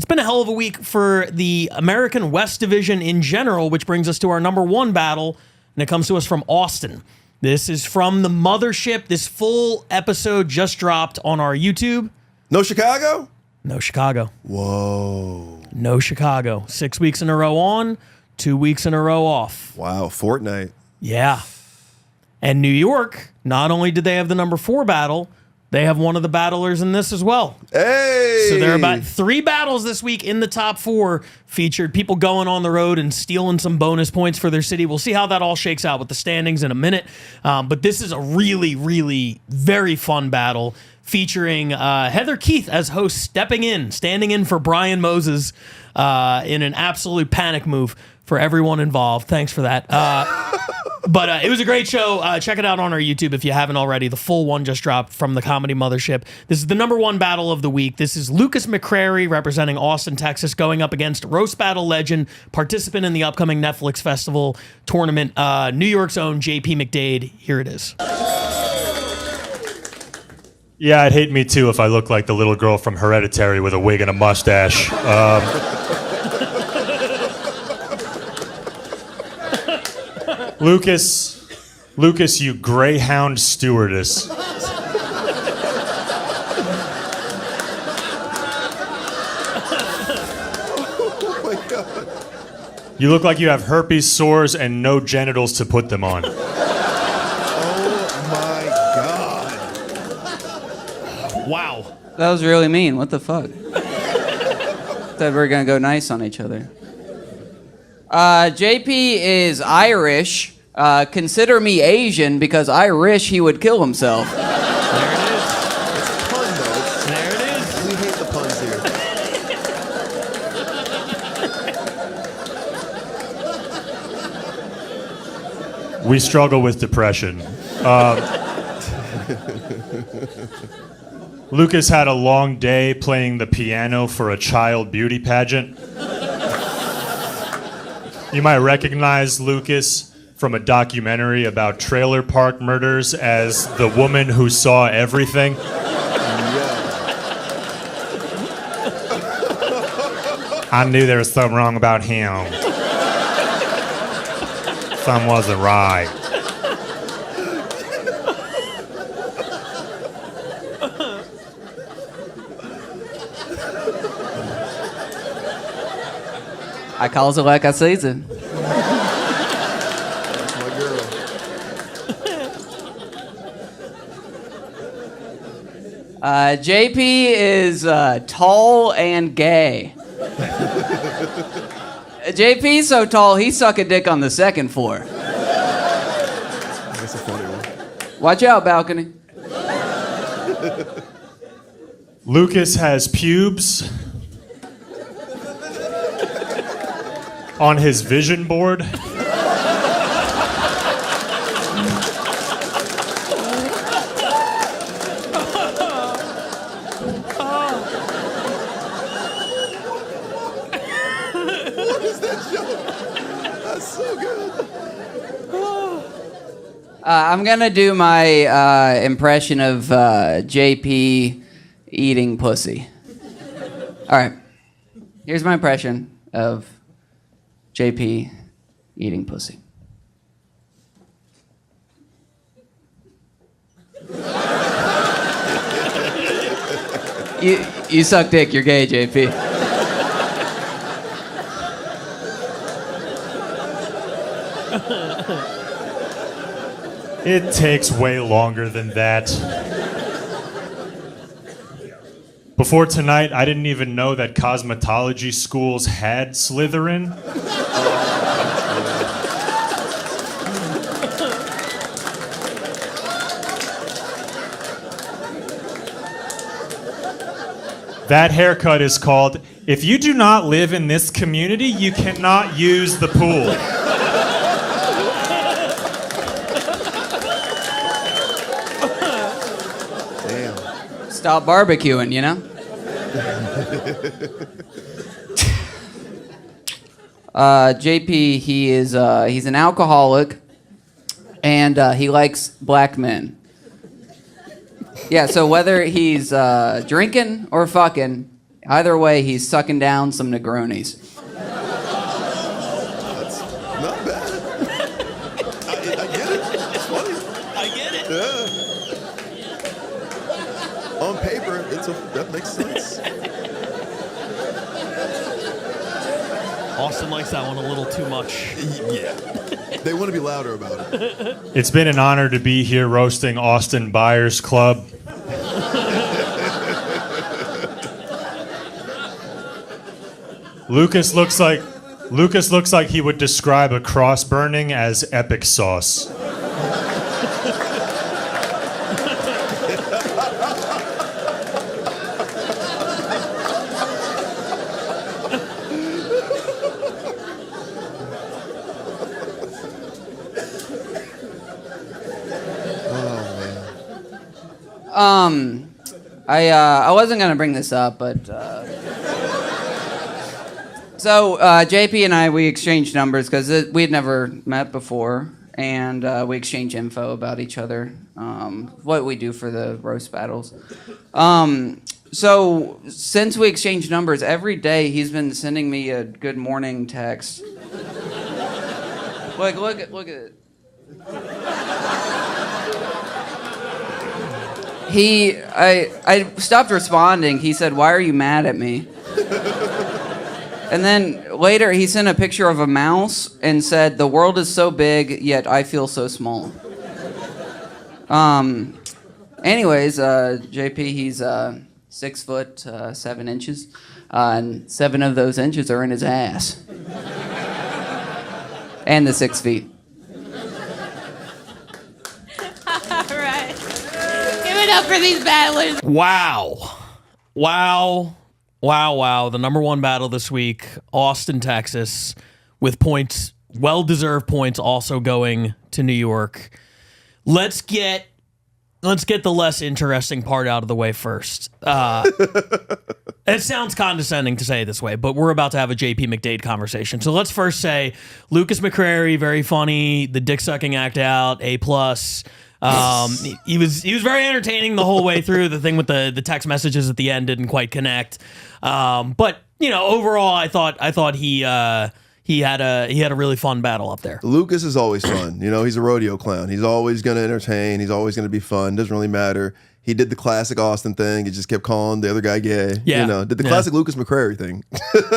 been a hell of a week for the American West Division in general, which brings us to our number one battle, and it comes to us from Austin. This is from the Mothership. This full episode just dropped on our YouTube. No Chicago? No Chicago. Whoa. No Chicago. 6 weeks in a row on, 2 weeks in a row off. Wow, Fortnite. Yeah. And New York, not only did they have the number 4 battle, they have one of the battlers in this as well. Hey! So there are about 3 battles this week in the top 4 featured people going on the road and stealing some bonus points for their city. We'll see how that all shakes out with the standings in a minute. But this is a really, really very fun battle featuring Heather Keith as host standing in for Brian Moses in an absolute panic move for everyone involved. Thanks for that. But it was a great show. Check it out on our YouTube if you haven't already. The full one just dropped from the Comedy Mothership. This is the number 1 battle of the week. This is Lukas McCrary representing Austin, Texas, going up against Roast Battle legend, participant in the upcoming Netflix Festival tournament, New York's own JP McDade. Here it is. Yeah, I'd hate me too if I looked like the little girl from Hereditary with a wig and a mustache. Lucas, you Greyhound stewardess. Oh my God. You look like you have herpes sores and no genitals to put them on. Oh my God. Wow. That was really mean. What the fuck? Said we were gonna go nice on each other. JP is Irish. Consider me Asian because Irish he would kill himself. There it is. It's a pun, though. There it is. We hate the puns here. We struggle with depression. Lucas had a long day playing the piano for a child beauty pageant. You might recognize Lucas from a documentary about trailer park murders as the woman who saw everything. I knew there was something wrong about him. Something wasn't right. I calls it like I sees it. That's my girl. JP is tall and gay. JP's so tall, he suck a dick on the second floor. That's a funny one. Watch out, balcony. Lucas has pubes on his vision board. What is that joke? That's so good. I'm gonna do my impression of JP eating pussy. All right, here's my impression of JP eating pussy. You suck dick, you're gay, JP. It takes way longer than that. Before tonight, I didn't even know that cosmetology schools had Slytherin. That haircut is called, "If you do not live in this community, you cannot use the pool." Damn. Stop barbecuing, you know? JP, he's an alcoholic, and he likes black men. Yeah, so whether he's drinking or fucking, Either way, he's sucking down some Negronis. That's not bad. I get it. It's funny. I get it. Yeah. On paper, that makes sense. Austin likes that one a little too much. Yeah. They want to be louder about it. It's been an honor to be here roasting Austin Buyers Club. Lucas looks like he would describe a cross burning as epic sauce. I wasn't gonna bring this up, but so JP and I, we exchanged numbers because we had never met before, and we exchanged info about each other, what we do for the roast battles. So since we exchanged numbers, every day he's been sending me a good morning text. Look at it. I stopped responding. He said, "Why are you mad at me?" And then later he sent a picture of a mouse and said, "The world is so big, yet I feel so small." Anyways, JP, he's 6 foot 7 inches, and 7 of those inches are in his ass, and the 6 feet. All right. Give it up for these battlers. Wow. The number one battle this week, Austin, Texas, with points, well-deserved points also going to New York. Let's get the less interesting part out of the way first. It sounds condescending to say it this way, but we're about to have a JP McDade conversation. So let's first say Lukas McCrary, very funny, the dick-sucking act out, A+. He was very entertaining the whole way through. The thing with the text messages at the end didn't quite connect. But overall, I thought he had a really fun battle up there. Lucas is always fun. He's a rodeo clown. He's always going to entertain. He's always going to be fun. Doesn't really matter. He did the classic Austin thing. He just kept calling the other guy gay. Yeah. Did the classic Lukas McCrary thing.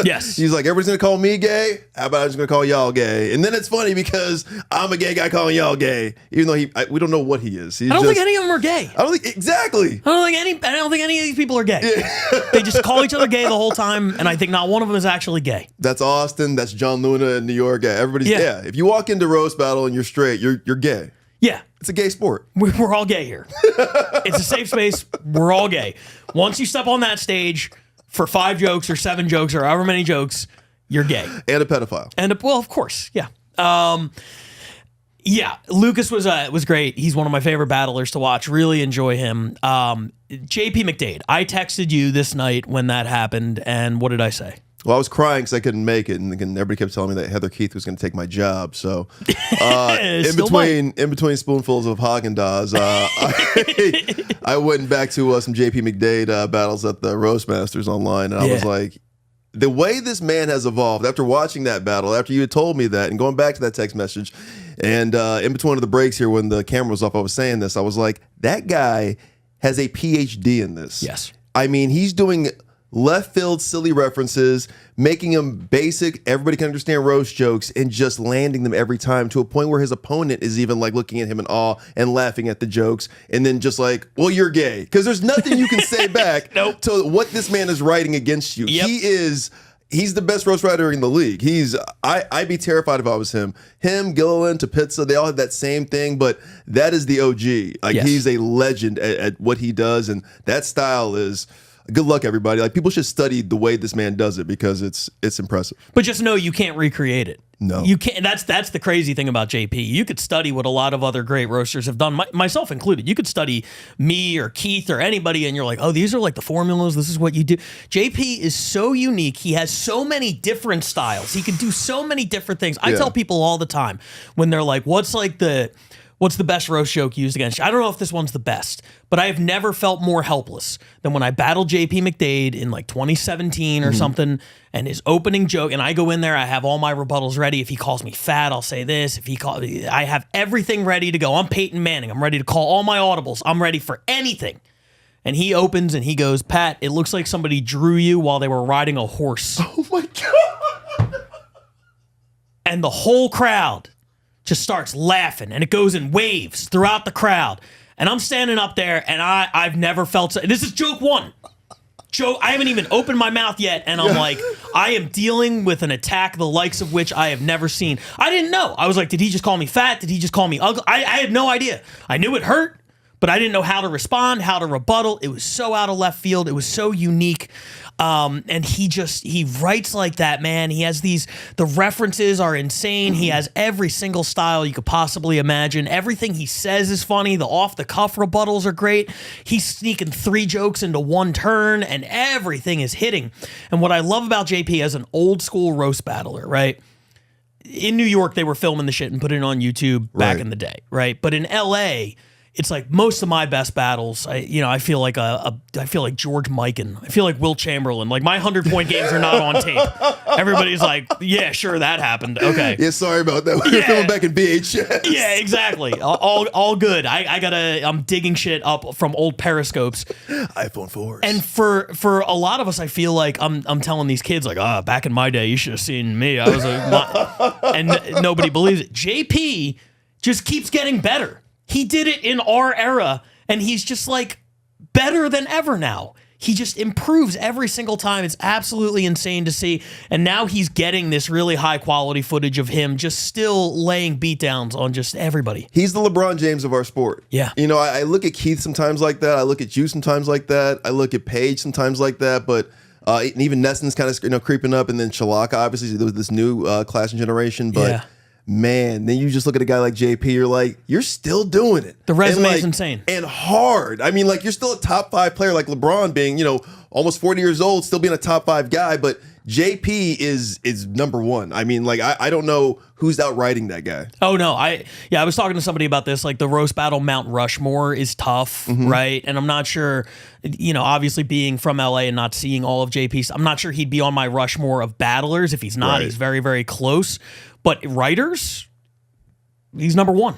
Yes. He's like, everybody's going to call me gay? How about I'm just going to call y'all gay? And then it's funny because I'm a gay guy calling y'all gay, even though we don't know what he is. I don't think any of them are gay. I don't think, exactly. I don't think any of these people are gay. Yeah. They just call each other gay the whole time, and I think not one of them is actually gay. That's Austin. That's John Luna in New York. Yeah, everybody's yeah. If you walk into roast battle and you're straight, you're gay. Yeah. It's a gay sport. We're all gay here. It's a safe space. We're all gay. Once you step on that stage for 5 jokes or 7 jokes or however many jokes, you're gay. And a pedophile. Well, of course. Yeah. Lucas was great. He's one of my favorite battlers to watch. Really enjoy him. JP McDade, I texted you this night when that happened, and what did I say? Well, I was crying because I couldn't make it, and everybody kept telling me that Heather Keith was going to take my job. So, in between spoonfuls of Haagen-Dazs, I went back to some JP McDade battles at the Roastmasters online, and I was like, the way this man has evolved after watching that battle, after you had told me that, and going back to that text message, and in between of the breaks here when the camera was off, I was saying this. I was like, that guy has a PhD in this. Yes. I mean, he's doing left field silly references, making them basic, everybody can understand roast jokes, and just landing them every time to a point where his opponent is even like looking at him in awe and laughing at the jokes, and then just like, well, you're gay, because there's nothing you can say back to what this man is writing against you. Yep. He's the best roast writer in the league. I'd be terrified if I was him. Him, Gilliland, to Pizza, they all have that same thing, but that is the OG. Like, he's a legend at what he does, and that style is... Good luck, everybody. Like, people should study the way this man does it because it's impressive. But just know you can't recreate it. No, you can't. That's the crazy thing about JP. You could study what a lot of other great roasters have done, myself included. You could study me or Keith or anybody, and you're like, oh, these are like the formulas. This is what you do. JP is so unique. He has so many different styles. He can do so many different things. I tell people all the time when they're like, what's What's the best roast joke used against you? I don't know if this one's the best, but I have never felt more helpless than when I battled JP McDade in like 2017 or something, and his opening joke, and I go in there, I have all my rebuttals ready. If he calls me fat, I'll say this. I have everything ready to go. I'm Peyton Manning. I'm ready to call all my audibles. I'm ready for anything. And he opens and he goes, Pat, it looks like somebody drew you while they were riding a horse. Oh my God. And the whole crowd just starts laughing, and it goes in waves throughout the crowd. And I'm standing up there, and I've never felt so. This is joke one. I haven't even opened my mouth yet, and I'm like, I am dealing with an attack the likes of which I have never seen. I didn't know. I was like, did he just call me fat? Did he just call me ugly? I had no idea. I knew it hurt, but I didn't know how to respond, how to rebuttal. It was so out of left field. It was so unique. And he writes like that, man. He has the references are insane. He has every single style you could possibly imagine. Everything he says is funny. The off-the-cuff rebuttals are great. He's sneaking 3 jokes into one turn, and everything is hitting. And what I love about JP as an old-school roast battler, right? In New York, they were filming the shit and putting it on YouTube back in the day, right? But in LA, it's like most of my best battles. I feel like I feel like George Mikan. I feel like Will Chamberlain. Like my 100-point games are not on tape. Everybody's like, yeah, sure, that happened. Okay. Yeah, sorry about that. We were filming back in VHS. Yeah, exactly. All good. I'm digging shit up from old periscopes. iPhone 4s. And for a lot of us, I feel like I'm telling these kids like, back in my day, you should have seen me. I was and nobody believes it. JP just keeps getting better. He did it in our era, and he's just like better than ever now. He just improves every single time. It's absolutely insane to see. And now he's getting this really high quality footage of him just still laying beatdowns on just everybody. He's the LeBron James of our sport. Yeah. You know, I look at Keith sometimes like that. I look at you sometimes like that. I look at Paige sometimes like that. But and even Neston's kind of creeping up, and then Shalaka, obviously, there was this new class and generation. But yeah. Man, then you just look at a guy like JP, you're like, you're still doing it. The resume is insane. And hard. I mean, like, you're still a top 5 player, like LeBron being, almost 40 years old, still being a top 5 guy, but JP is number 1. I mean, like, I don't know who's outriding that guy. Oh, no. I was talking to somebody about this. Like, the roast battle Mount Rushmore is tough, right? And I'm not sure, obviously being from LA and not seeing all of JP's, I'm not sure he'd be on my Rushmore of battlers. If he's not, Right. He's very, very close. But writers, he's number 1.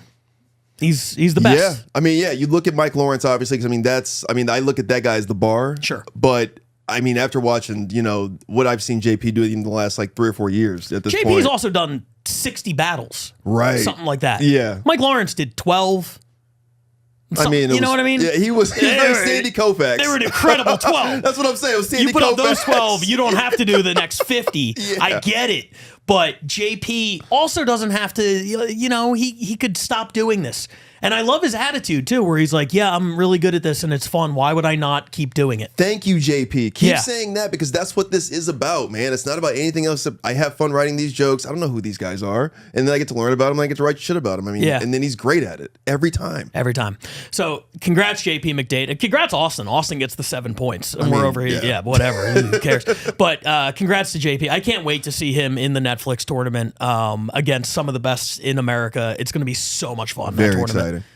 He's the best. Yeah. I mean, yeah, you look at Mike Lawrence, obviously, because, I look at that guy as the bar. Sure. But, after watching, what I've seen JP do in the last, 3 or 4 years at this point. JP's also done 60 battles. Right. Something like that. Yeah. Mike Lawrence did 12. You know what I mean? Yeah, he was very Sandy Koufax. They were an incredible 12. That's what I'm saying. It was Sandy You put up those Koufax. 12, you don't have to do the next 50. Yeah. I get it. But JP also doesn't have to, he could stop doing this. And I love his attitude, too, where he's like, yeah, I'm really good at this and it's fun. Why would I not keep doing it? Thank you, JP. Keep Yeah. saying that, because that's what this is about, man. It's not about anything else. I have fun writing these jokes. I don't know who these guys are. And then I get to learn about them. And I get to write shit about them. Yeah. And then he's great at it every time. Every time. So congrats, JP McDade. And congrats, Austin. Austin gets the 7 points. And we're over here. Yeah, whatever. Who cares? But congrats to JP. I can't wait to see him in the Netflix tournament against some of the best in America. It's going to be so much fun. Very that tournament. exciting.